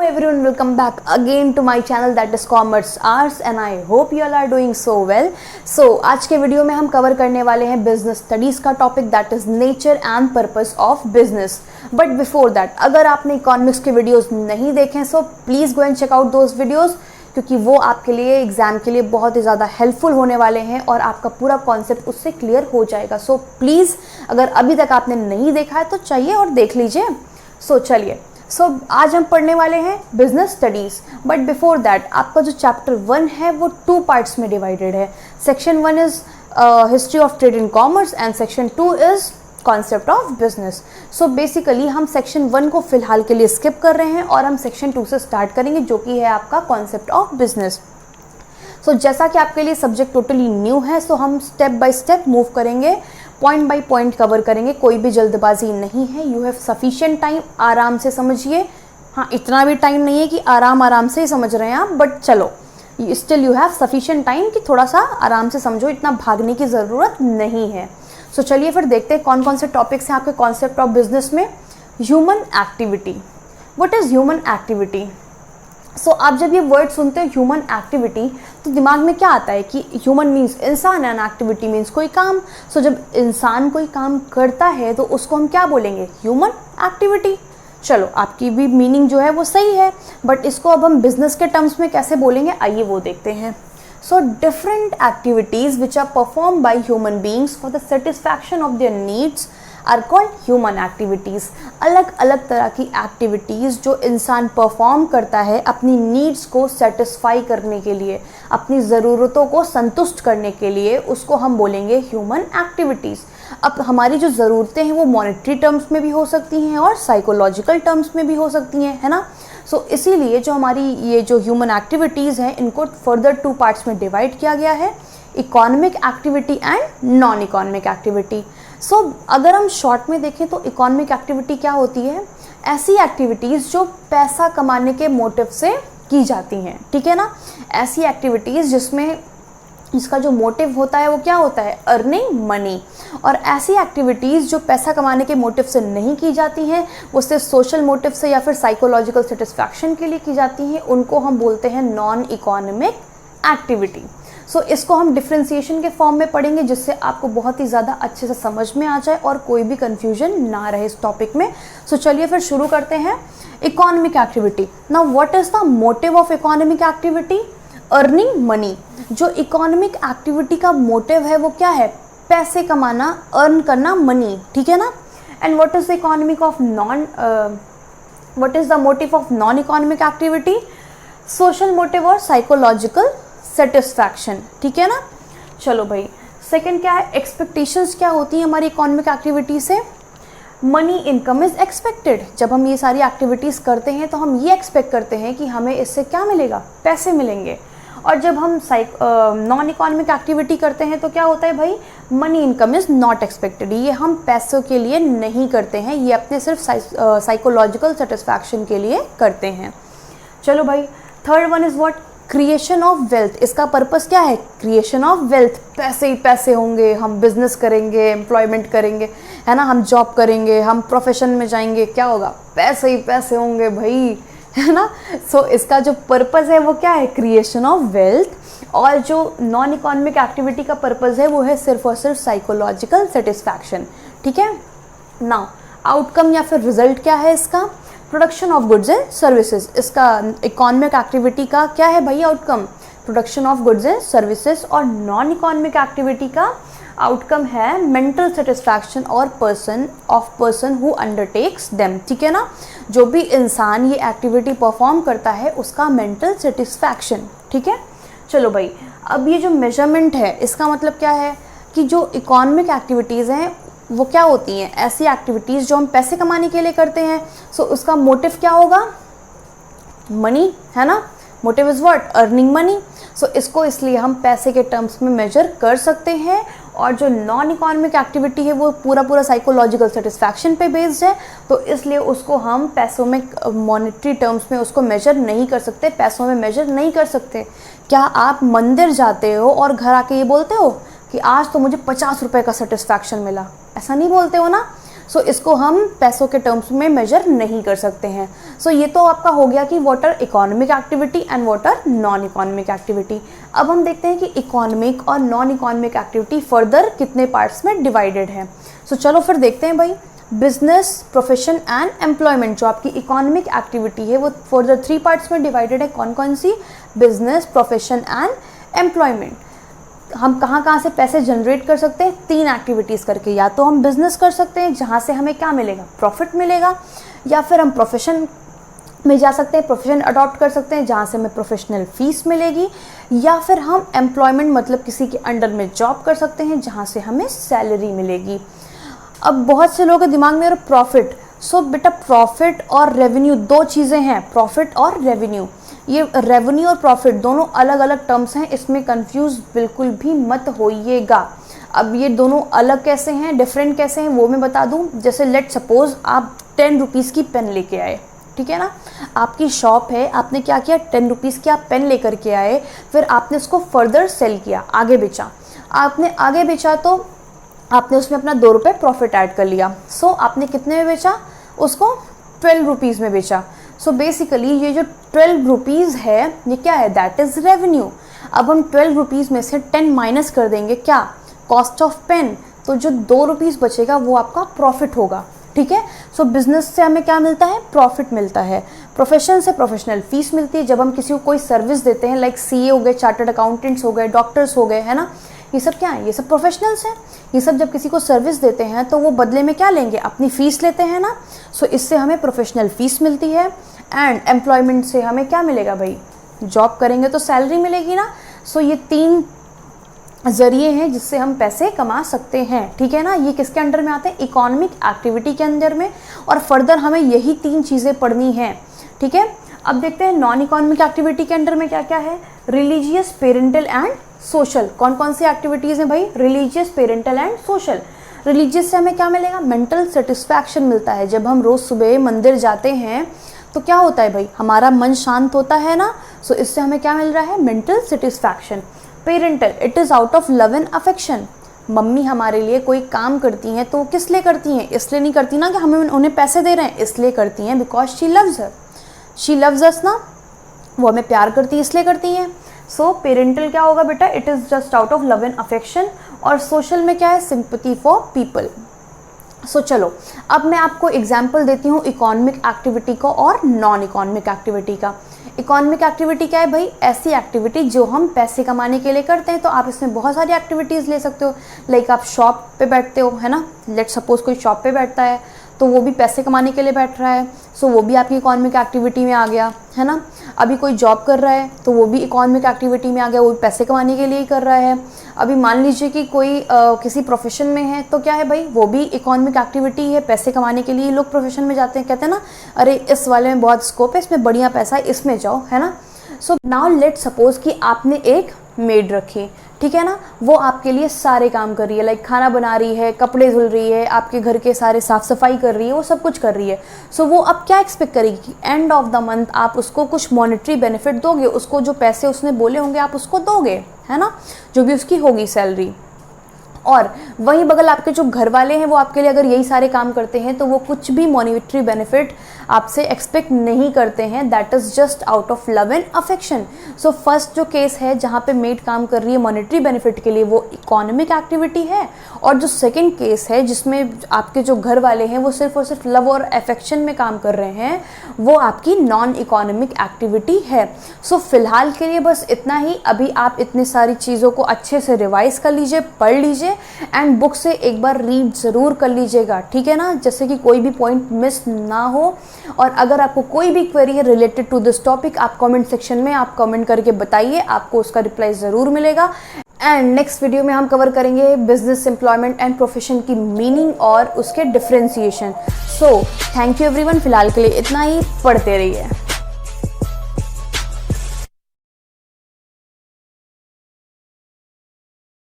Everyone, welcome back again to my channel that is Commerce Arts and I hope you all are doing so well. So आज के video में हम cover करने वाले हैं business studies का topic that is nature and purpose of business. But before that, अगर आपने इकोनॉमिक्स के वीडियोस नहीं देखे so please go and check out those videos, क्योंकि वो आपके लिए एग्जाम के लिए बहुत ही ज़्यादा हेल्पफुल होने वाले हैं और आपका पूरा कॉन्सेप्ट उससे क्लियर हो जाएगा. सो प्लीज़ अगर अभी तक आपने नहीं देखा है तो चाहिए और देख लीजिए. चलिए आज हम पढ़ने वाले हैं business studies. But before that, आपका जो चैप्टर 1 है वो 2 पार्ट्स में डिवाइडेड है. Section 1 is history of trade in commerce and section 2 is concept of business. So basically हम सेक्शन 1 को फिलहाल के लिए स्किप कर रहे हैं और हम सेक्शन 2 से स्टार्ट करेंगे, जो कि है आपका कॉन्सेप्ट ऑफ बिजनेस. जैसा कि आपके लिए सब्जेक्ट टोटली न्यू है, हम स्टेप बाय स्टेप मूव करेंगे, पॉइंट बाय पॉइंट कवर करेंगे. कोई भी जल्दबाजी नहीं है. यू हैव सफिशिएंट टाइम, आराम से समझिए. हाँ, इतना भी टाइम नहीं है कि आराम से ही समझ रहे हैं आप, बट चलो still you have sufficient time कि थोड़ा सा आराम से समझो, इतना भागने की ज़रूरत नहीं है. चलिए फिर देखते हैं कौन कौन से टॉपिक्स हैं आपके कॉन्सेप्ट ऑफ बिजनेस में. Human activity. What is human activity? आप जब ये वर्ड सुनते हैं ह्यूमन एक्टिविटी, तो दिमाग में क्या आता है कि ह्यूमन मीन्स इंसान एंड एक्टिविटी मीन्स कोई काम. जब इंसान कोई काम करता है तो उसको हम क्या बोलेंगे? Human activity. चलो, आपकी भी मीनिंग जो है वो सही है, बट इसको अब हम बिजनेस के टर्म्स में कैसे बोलेंगे, आइए वो देखते हैं. Different activities which are performed by human beings for the satisfaction of their needs are called human activities. अलग अलग तरह की एक्टिविटीज़ जो इंसान परफॉर्म करता है अपनी नीड्स को सेटिस्फाई करने के लिए, अपनी ज़रूरतों को संतुष्ट करने के लिए, उसको हम बोलेंगे ह्यूमन एक्टिविटीज़. अब हमारी जो ज़रूरतें हैं वो मॉनेटरी टर्म्स में भी हो सकती हैं और साइकोलॉजिकल टर्म्स में भी हो सकती हैं, है ना. इसीलिए जो हमारी ये जो ह्यूमन एक्टिविटीज़ हैं, इनको फर्दर 2 पार्ट्स में डिवाइड किया गया है, economic activity and non economic activity. अगर हम शॉर्ट में देखें तो इकोनॉमिक एक्टिविटी क्या होती है? ऐसी एक्टिविटीज़ जो पैसा कमाने के मोटिव से की जाती हैं, ठीक है ना. ऐसी एक्टिविटीज़ जिसमें इसका जो मोटिव होता है वो क्या होता है? Earning money. और ऐसी एक्टिविटीज़ जो पैसा कमाने के मोटिव से नहीं की जाती हैं, वो सिर्फ सोशल मोटिव से या फिर साइकोलॉजिकल सेटिस्फैक्शन के लिए की जाती हैं, उनको हम बोलते हैं नॉन इकोनॉमिक एक्टिविटी. इसको हम डिफ्रेंसिएशन के फॉर्म में पढ़ेंगे, जिससे आपको बहुत ही ज़्यादा अच्छे से समझ में आ जाए और कोई भी कन्फ्यूजन ना रहे इस टॉपिक में. चलिए फिर शुरू करते हैं. Economic activity. Now what is the motive of economic activity? Earning money. जो इकोनॉमिक एक्टिविटी का मोटिव है वो क्या है? पैसे कमाना, अर्न करना, मनी, ठीक है ना. And what is the economic of what is the motive of non economic activity? Social motive और साइकोलॉजिकल सेटिस्फैक्शन, ठीक है ना. चलो भाई, सेकंड क्या है? एक्सपेक्टेशंस क्या होती हैं हमारी इकोनॉमिक एक्टिविटी से? Money income is expected. जब हम ये सारी एक्टिविटीज़ करते हैं तो हम ये एक्सपेक्ट करते हैं कि हमें इससे क्या मिलेगा? पैसे मिलेंगे. और जब हम नॉन इकोनॉमिक एक्टिविटी करते हैं तो क्या होता है भाई? Money income is not expected. ये हम पैसों के लिए नहीं करते हैं, ये अपने सिर्फ साइकोलॉजिकल सेटिस्फैक्शन के लिए करते हैं. चलो भाई, third one is what? Creation of wealth. इसका पर्पस क्या है? Creation of wealth. पैसे ही पैसे होंगे, हम बिजनेस करेंगे, एम्प्लॉयमेंट करेंगे, है ना, हम जॉब करेंगे, हम प्रोफेशन में जाएंगे, क्या होगा? पैसे ही पैसे होंगे भाई, है ना. इसका जो पर्पस है वो क्या है? Creation of wealth. और जो नॉन इकोनॉमिक एक्टिविटी का पर्पस है वो है सिर्फ और सिर्फ साइकोलॉजिकल सेटिस्फैक्शन, ठीक है. नाउ आउटकम या फिर रिजल्ट क्या है इसका? Production of goods and services. इसका इकोनॉमिक एक्टिविटी का क्या है भाई outcome? Production of goods and services. और नॉन इकोनॉमिक एक्टिविटी का आउटकम है मेंटल सेटिस्फैक्शन और पर्सन हु अंडरटेक्स देम, ठीक है ना. जो भी इंसान ये एक्टिविटी परफॉर्म करता है उसका मेंटल सेटिस्फैक्शन, ठीक है. चलो भाई, अब ये जो मेजरमेंट है इसका मतलब क्या है? कि जो इकोनॉमिक एक्टिविटीज़ हैं वो क्या होती हैं? ऐसी एक्टिविटीज़ जो हम पैसे कमाने के लिए करते हैं. उसका मोटिव क्या होगा? मनी, है ना. Motive is what? Earning money. इसको इसलिए हम पैसे के टर्म्स में मेजर कर सकते हैं. और जो नॉन इकोनॉमिक एक्टिविटी है वो पूरा साइकोलॉजिकल सेटिस्फैक्शन पे बेस्ड है, तो इसलिए उसको हम पैसों में, मॉनेटरी टर्म्स में उसको मेजर नहीं कर सकते, पैसों में मेजर नहीं कर सकते. क्या आप मंदिर जाते हो और घर आके ये बोलते हो कि आज तो मुझे 50 रुपये का सेटिस्फैक्शन मिला? ऐसा नहीं बोलते हो ना. सो इसको हम पैसों के टर्म्स में मेजर नहीं कर सकते हैं। सो ये तो आपका हो गया कि what are economic activity and what are non economic activity. अब हम देखते हैं कि इकोनॉमिक और नॉन इकोनॉमिक एक्टिविटी फर्दर कितने पार्ट्स में डिवाइडेड है। सो चलो फिर देखते हैं भाई। बिजनेस, प्रोफेशन एंड एम्प्लॉयमेंट जो आपकी इकोनॉमिक एक्टिविटी है वो फर्दर 3 पार्ट्स में डिवाइडेड है। कौन कौन सी? Business, profession and employment. हम कहाँ कहाँ से पैसे जनरेट कर सकते हैं? 3 एक्टिविटीज़ करके। या तो हम बिजनेस कर सकते हैं जहाँ से हमें क्या मिलेगा? प्रॉफिट मिलेगा। या फिर हम प्रोफेशन में जा सकते हैं, प्रोफेशन अडॉप्ट कर सकते हैं जहाँ से हमें प्रोफेशनल फीस मिलेगी। या फिर हम एम्प्लॉयमेंट मतलब किसी के अंडर में जॉब कर सकते हैं जहाँ से हमें सैलरी मिलेगी। अब बहुत से लोगों के दिमाग में प्रॉफिट। सो बेटा प्रॉफिट और रेवेन्यू 2 चीज़ें हैं। प्रॉफिट और रेवेन्यू, ये रेवेन्यू और प्रॉफिट दोनों अलग अलग टर्म्स हैं, इसमें कंफ्यूज बिल्कुल भी मत होइएगा। अब ये दोनों अलग कैसे हैं, डिफरेंट कैसे हैं वो मैं बता दूं। जैसे लेट सपोज आप 10 रुपीज़ की पेन लेके आए, ठीक है ना, आपकी शॉप है, आपने क्या किया, 10 रुपीज़ की आप पेन लेकर के आए, फिर आपने इसको फर्दर सेल किया, आगे बेचा। आपने आगे बेचा तो आपने उसमें अपना 2 रुपये प्रॉफिट ऐड कर लिया। सो आपने कितने में बेचा उसको? 12 रुपीज़ में बेचा। सो बेसिकली ये जो 12 रुपीज़ है ये क्या है? That is revenue. अब हम 12 रुपीज़ में से 10 माइनस कर देंगे, क्या? Cost of pain. तो जो 2 रुपीज़ बचेगा वो आपका प्रॉफिट होगा, ठीक है। सो बिजनेस से हमें क्या मिलता है? प्रॉफिट मिलता है। प्रोफेशन से प्रोफेशनल फीस मिलती है। जब हम किसी को कोई सर्विस देते हैं, लाइक सीए हो गए, चार्टर्ड अकाउंटेंट्स हो गए, डॉक्टर्स हो गए, है ना, ये सब क्या है? ये सब प्रोफेशनल्स हैं। ये सब जब किसी को सर्विस देते हैं तो वो बदले में क्या लेंगे? अपनी फ़ीस लेते हैं ना। सो इससे हमें प्रोफेशनल फ़ीस मिलती है। एंड एम्प्लॉयमेंट से हमें क्या मिलेगा भाई? जॉब करेंगे तो सैलरी मिलेगी ना। सो ये 3 ज़रिए हैं जिससे हम पैसे कमा सकते हैं, ठीक है ना। ये किसके अंडर में आते हैं? इकोनॉमिक एक्टिविटी के अंदर में। और फर्दर हमें यही 3 चीज़ें पढ़नी हैं, ठीक है। अब देखते हैं नॉन इकोनॉमिक एक्टिविटी के अंडर में क्या क्या है। Religious, parental and social. कौन कौन सी एक्टिविटीज़ हैं भाई? Religious, parental and social. Religious से हमें क्या मिलेगा? मेंटल सेटिस्फैक्शन मिलता है। जब हम रोज़ सुबह मंदिर जाते हैं तो क्या होता है भाई? हमारा मन शांत होता है ना। सो इससे हमें क्या मिल रहा है? Mental satisfaction. Parental, it is out of love and affection. Mummy हमारे लिए कोई काम करती हैं तो किस लिए करती हैं? इसलिए नहीं करती ना कि हमें उन्हें पैसे दे रहे हैं, इसलिए करती हैं because she loves her, she loves अस ना, वो हमें प्यार करती है इसलिए करती हैं। सो पेरेंटल क्या होगा बेटा? It is just out of love and affection. और सोशल में क्या है? Sympathy for people. सो चलो अब मैं आपको एग्जाम्पल देती हूँ इकोनॉमिक एक्टिविटी का और नॉन इकोनॉमिक एक्टिविटी का। इकोनॉमिक एक्टिविटी क्या है भाई? ऐसी एक्टिविटी जो हम पैसे कमाने के लिए करते हैं। तो आप इसमें बहुत सारी एक्टिविटीज़ ले सकते हो। लाइक आप शॉप पे बैठते हो, है ना, लेट सपोज कोई शॉप पे बैठता है तो वो भी पैसे कमाने के लिए बैठ रहा है। सो वो भी आपकी इकोनॉमिक एक्टिविटी में आ गया, है ना। अभी कोई जॉब कर रहा है तो वो भी इकोनॉमिक एक्टिविटी में आ गया, वो भी पैसे कमाने के लिए ही कर रहा है। अभी मान लीजिए कि कोई किसी प्रोफेशन में है तो क्या है भाई? वो भी इकोनॉमिक एक्टिविटी है, पैसे कमाने के लिए लोग प्रोफेशन में जाते हैं। कहते हैं ना, अरे इस वाले में बहुत स्कोप है, इसमें बढ़िया पैसा है, इसमें जाओ, है ना। सो नाउ लेट सपोज कि आपने एक मेड रखी, ठीक है ना, वो आपके लिए सारे काम कर रही है, लाइक खाना बना रही है, कपड़े धुल रही है, आपके घर के सारे साफ़ सफाई कर रही है, वो सब कुछ कर रही है। सो वो अब क्या एक्सपेक्ट करेगी कि एंड ऑफ द मंथ आप उसको कुछ मॉनेटरी बेनिफिट दोगे, उसको जो पैसे उसने बोले होंगे आप उसको दोगे, है ना, जो भी उसकी होगी सैलरी। और वहीं बगल आपके जो घर वाले हैं वो आपके लिए अगर यही सारे काम करते हैं तो वो कुछ भी मॉनिटरी बेनिफिट आपसे एक्सपेक्ट नहीं करते हैं। That is just out of love and affection. So first जो केस है जहाँ पे मेड काम कर रही है मॉनिटरी बेनिफिट के लिए, वो इकोनॉमिक एक्टिविटी है। और जो सेकंड केस है जिसमें आपके जो घर वाले हैं वो सिर्फ और सिर्फ लव और अफेक्शन में काम कर रहे हैं, वो आपकी नॉन इकोनॉमिक एक्टिविटी है। सो फिलहाल के लिए बस इतना ही। अभी आप इतनी सारी चीज़ों को अच्छे से रिवाइज कर लीजिए, पढ़ लीजिए एंड बुक से एक बार रीड ज़रूर कर लीजिएगा, ठीक है ना, जैसे कि कोई भी पॉइंट मिस ना हो। और अगर आपको कोई भी क्वेरी है रिलेटेड टू दिस टॉपिक, आप कमेंट सेक्शन में आप कमेंट करके बताइए, आपको उसका रिप्लाई ज़रूर मिलेगा। एंड नेक्स्ट वीडियो में हम कवर करेंगे बिजनेस, एम्प्लॉयमेंट एंड प्रोफेशन की मीनिंग और उसके differentiation. So thank you everyone, फिलहाल के लिए इतना ही, पढ़ते रहिए।